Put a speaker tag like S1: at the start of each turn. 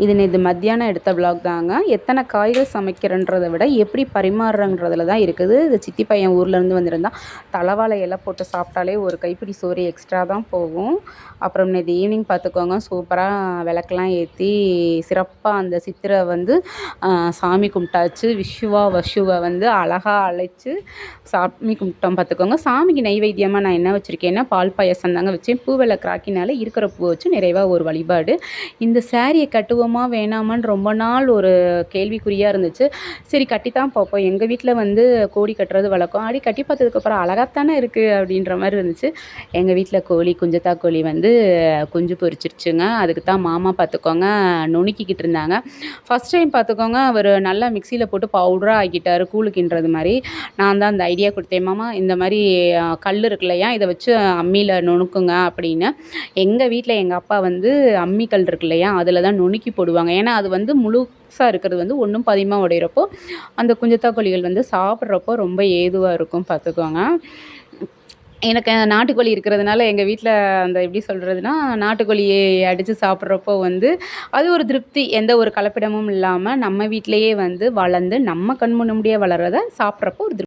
S1: இது நேற்று மத்தியானம் எடுத்த விலாக் தாங்க. எத்தனை காய்கள் சமைக்கிறன்றதை விட எப்படி பரிமாறுறன்றதுல தான் இருக்குது. இது சித்தி பையன் ஊர்லேருந்து வந்திருந்தான். தலவாழை இலை போட்டு சாப்பிட்டாலே ஒரு கைப்பிடி சோறு எக்ஸ்ட்ரா தான் போகும். அப்புறம் நேற்று ஈவினிங் பார்த்துக்கோங்க, சூப்பராக விளக்கெலாம் ஏற்றி சிறப்பாக அந்த சித்திரை வந்து சாமி கும்பிட்டாச்சு. விஷுவா வஷுவை வந்து அழகாக அழைச்சி சாமி கும்பிட்டோம் பார்த்துக்கோங்க. சாமிக்கு நைவேத்தியமாக நான் என்ன வச்சுருக்கேன்னா பால் பாயசம் தாங்க வச்சேன். பூ விளக்கு இருக்கிற பூ வச்சு நிறைவாக ஒரு வழிபாடு. இந்த சாரியை கட்டுவோமா வேணாமான்னு ரொம்ப நாள் ஒரு கேள்விக்குறியாக இருந்துச்சு. சரி கட்டித்தான் பார்ப்போம். எங்கள் வீட்டில் வந்து கோழி கட்டுறது வழக்கம். அப்படி கட்டி பார்த்ததுக்கப்புறம் அழகாத்தானே இருக்குது அப்படின்ற மாதிரி இருந்துச்சு. எங்கள் வீட்டில் கோழி குஞ்சத்தா கோழி வந்து குஞ்சு பொரிச்சிருச்சுங்க. அதுக்கு தான் மாமா பார்த்துக்கோங்க நுணுக்கிக்கிட்டு இருந்தாங்க. ஃபஸ்ட் டைம் பார்த்துக்கோங்க அவர் நல்லா மிக்சியில் போட்டு பவுடராக ஆக்கிட்டார் கூழுக்கின்றது மாதிரி. நான் தான் அந்த ஐடியா கொடுத்தேன், மாமா இந்த மாதிரி கல் இருக்கு இல்லையா, இதை வச்சு அம்மியில் நுணுக்குங்க அப்படின்னு. எங்கள் வீட்டில் எங்கள் அப்பா வந்து அம்மிக்கல் இருக்கு இல்லையா, அதில் தான் நுணுக்கி போடுவாங்க. ஏன்னா அது வந்து முழுசாக இருக்கிறது வந்து ஒன்றும் பாதியமாக உடையிறப்போ அந்த குஞ்சத்தா கோழிகள் வந்து சாப்பிட்றப்போ ரொம்ப ஏதுவாக இருக்கும் பார்த்துக்கோங்க. எனக்கு நாட்டுக்கோழி இருக்கிறதுனால எங்கள் வீட்டில் அந்த எப்படி சொல்கிறதுனா, நாட்டுக்கோழியை அடித்து சாப்பிட்றப்போ வந்து அது ஒரு திருப்தி. எந்த ஒரு கலப்படமும் இல்லாமல் நம்ம வீட்டிலையே வந்து வளர்ந்து நம்ம கண் முன்னாடியே வளர்றத சாப்பிட்றப்போ ஒரு